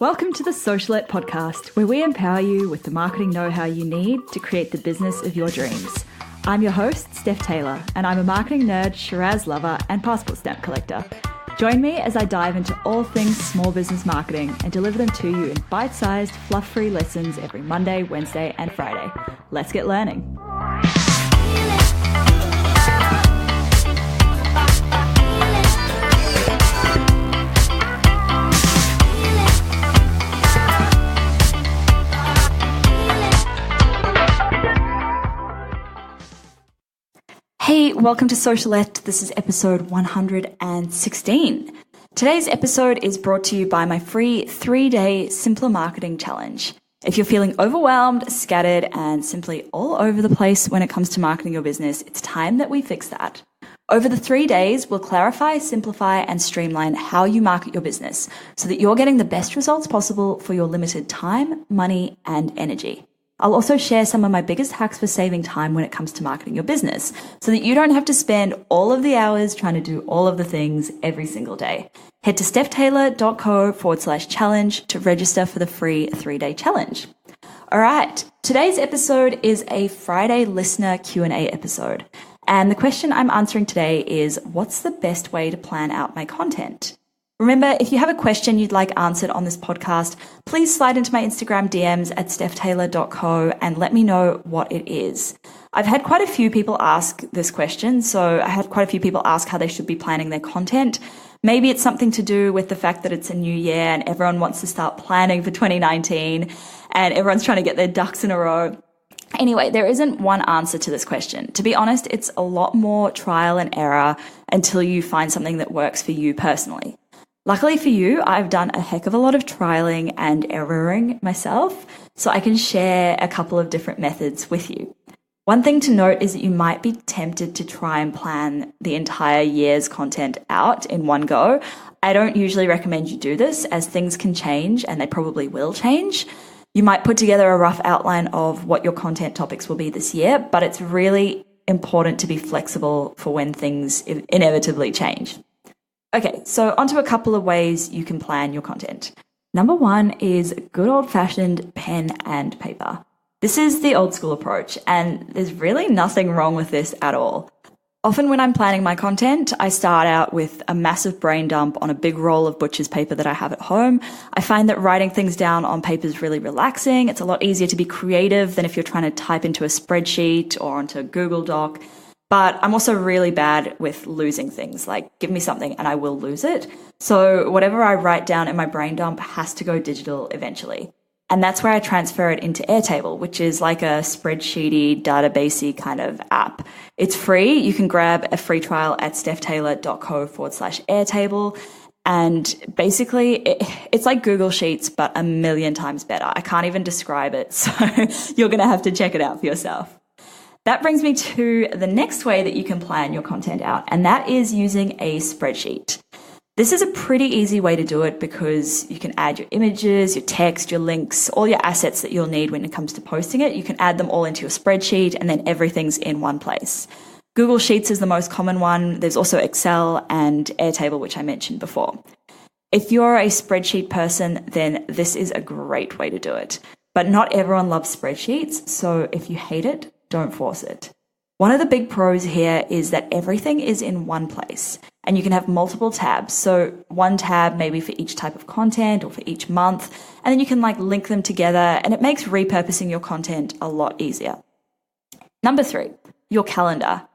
Welcome to the Socialette podcast, where we empower you with the marketing know-how you need to create the business of your dreams. I'm your host, Steph Taylor, and I'm a marketing nerd, Shiraz lover, and passport stamp collector. Join me as I dive into all things small business marketing and deliver them to you in bite-sized, fluff-free lessons every Monday, Wednesday, and Friday. Let's get learning. Hey, welcome to Socialette. This is episode 116. Today's episode is brought to you by my free 3-day Simpler Marketing Challenge. If you're feeling overwhelmed, scattered, and simply all over the place when it comes to marketing your business, it's time that we fix that. Over the 3 days, we'll clarify, simplify, and streamline how you market your business so that you're getting the best results possible for your limited time, money, and energy. I'll also share some of my biggest hacks for saving time when it comes to marketing your business so that you don't have to spend all of the hours trying to do all of the things every single day. Head to stephtaylor.co/challenge to register for the free 3-day challenge. All right, today's episode is a Friday listener Q&A episode. And the question I'm answering today is, what's the best way to plan out my content? Remember, if you have a question you'd like answered on this podcast, please slide into my Instagram DMs at stephtaylor.co and let me know what it is. I've had quite a few people ask this question, so I had quite a few people ask how they should be planning their content. Maybe it's something to do with the fact that it's a new year and everyone wants to start planning for 2019 and everyone's trying to get their ducks in a row. Anyway, there isn't one answer to this question. To be honest, it's a lot more trial and error until you find something that works for you personally. Luckily for you, I've done a heck of a lot of trialing and erroring myself, so I can share a couple of different methods with you. One thing to note is that you might be tempted to try and plan the entire year's content out in one go. I don't usually recommend you do this, as things can change, and they probably will change. You might put together a rough outline of what your content topics will be this year, but it's really important to be flexible for when things inevitably change. Okay, so onto a couple of ways you can plan your content. Number one is good old-fashioned pen and paper. This is the old school approach, and there's really nothing wrong with this at all. Often when I'm planning my content, I start out with a massive brain dump on a big roll of butcher's paper that I have at home. I find that writing things down on paper is really relaxing. It's a lot easier to be creative than if you're trying to type into a spreadsheet or onto a Google Doc. But I'm also really bad with losing things, like give me something and I will lose it. So whatever I write down in my brain dump has to go digital eventually. And that's where I transfer it into Airtable, which is like a spreadsheety, databasey kind of app. It's free. You can grab a free trial at stephtaylor.co/Airtable. And basically, it's like Google Sheets, but a million times better. I can't even describe it. So you're going to have to check it out for yourself. That brings me to the next way that you can plan your content out, and that is using a spreadsheet. This is a pretty easy way to do it because you can add your images, your text, your links, all your assets that you'll need when it comes to posting it. You can add them all into your spreadsheet and then everything's in one place. Google Sheets is the most common one. There's also Excel and Airtable, which I mentioned before. If you're a spreadsheet person, then this is a great way to do it. But not everyone loves spreadsheets, so if you hate it, don't force it. One of the big pros here is that everything is in one place and you can have multiple tabs. So one tab maybe for each type of content or for each month, and then you can link them together and it makes repurposing your content a lot easier. Number 3, your calendar.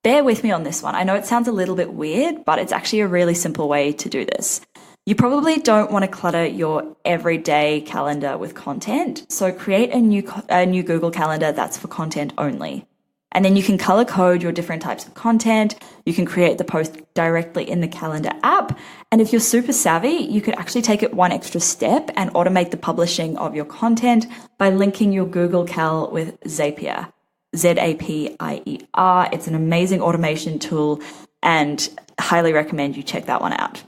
Bear with me on this one. I know it sounds a little bit weird, but it's actually a really simple way to do this. You probably don't want to clutter your everyday calendar with content, so create a new Google Calendar that's for content only. And then you can color code your different types of content. You can create the post directly in the calendar app. And if you're super savvy, you could actually take it one extra step and automate the publishing of your content by linking your Google Cal with Zapier, Zapier. It's an amazing automation tool and highly recommend you check that one out.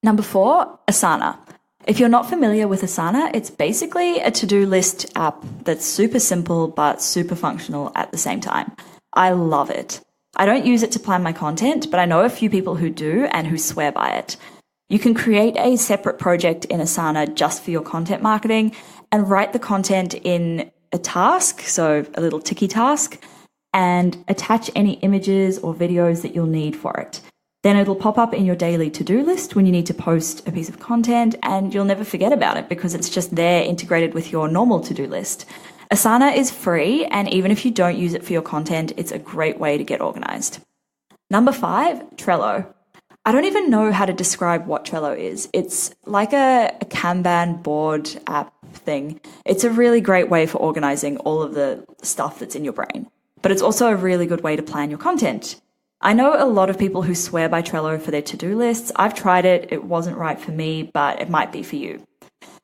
Number 4, Asana. If you're not familiar with Asana, it's basically a to-do list app that's super simple but super functional at the same time. I love it. I don't use it to plan my content, but I know a few people who do and who swear by it. You can create a separate project in Asana just for your content marketing and write the content in a task, so a little ticky task, and attach any images or videos that you'll need for it. Then it'll pop up in your daily to-do list when you need to post a piece of content, and you'll never forget about it because it's just there integrated with your normal to-do list. Asana is free, and even if you don't use it for your content, it's a great way to get organized. Number 5, Trello. I don't even know how to describe what Trello is. It's like a Kanban board app thing. It's a really great way for organizing all of the stuff that's in your brain, but it's also a really good way to plan your content. I know a lot of people who swear by Trello for their to-do lists. I've tried it. It wasn't right for me, but it might be for you.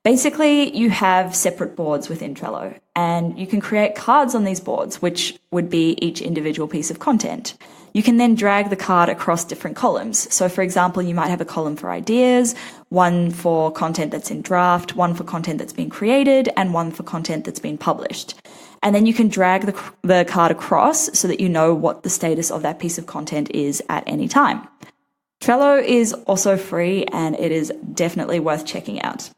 Basically, you have separate boards within Trello, and you can create cards on these boards, which would be each individual piece of content. You can then drag the card across different columns. So for example, you might have a column for ideas, one for content that's in draft, one for content that's been created, and one for content that's been published. And then you can drag the card across so that you know what the status of that piece of content is at any time. Trello is also free, and it is definitely worth checking out.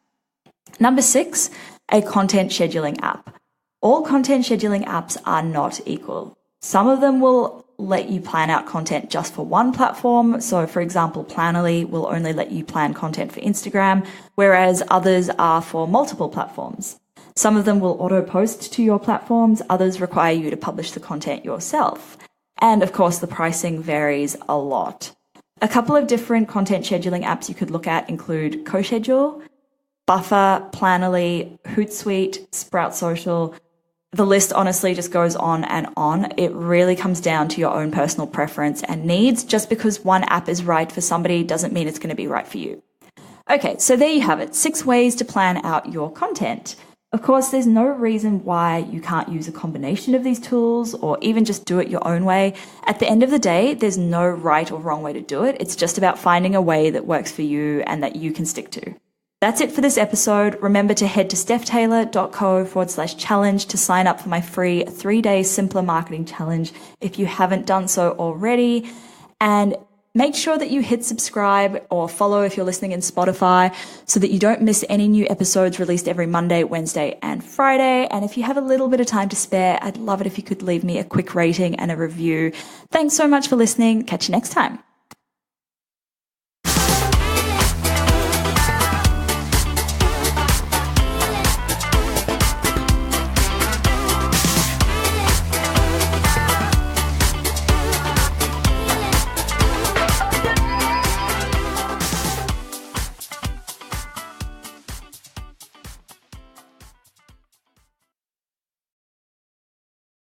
Number 6, a content scheduling app. All content scheduling apps are not equal. Some of them will let you plan out content just for one platform. So for example, Planoly will only let you plan content for Instagram, whereas others are for multiple platforms. Some of them will auto-post to your platforms, others require you to publish the content yourself. And of course, the pricing varies a lot. A couple of different content scheduling apps you could look at include CoSchedule, Buffer, Planoly, Hootsuite, Sprout Social. The list honestly just goes on and on. It really comes down to your own personal preference and needs. Just because one app is right for somebody doesn't mean it's going to be right for you. Okay, so there you have it. 6 ways to plan out your content. Of course, there's no reason why you can't use a combination of these tools or even just do it your own way. At the end of the day, there's no right or wrong way to do it. It's just about finding a way that works for you and that you can stick to. That's it for this episode. Remember to head to stephtaylor.co/challenge to sign up for my free 3-day Simpler Marketing Challenge if you haven't done so already. And make sure that you hit subscribe or follow if you're listening in Spotify so that you don't miss any new episodes released every Monday, Wednesday, and Friday. And if you have a little bit of time to spare, I'd love it if you could leave me a quick rating and a review. Thanks so much for listening. Catch you next time.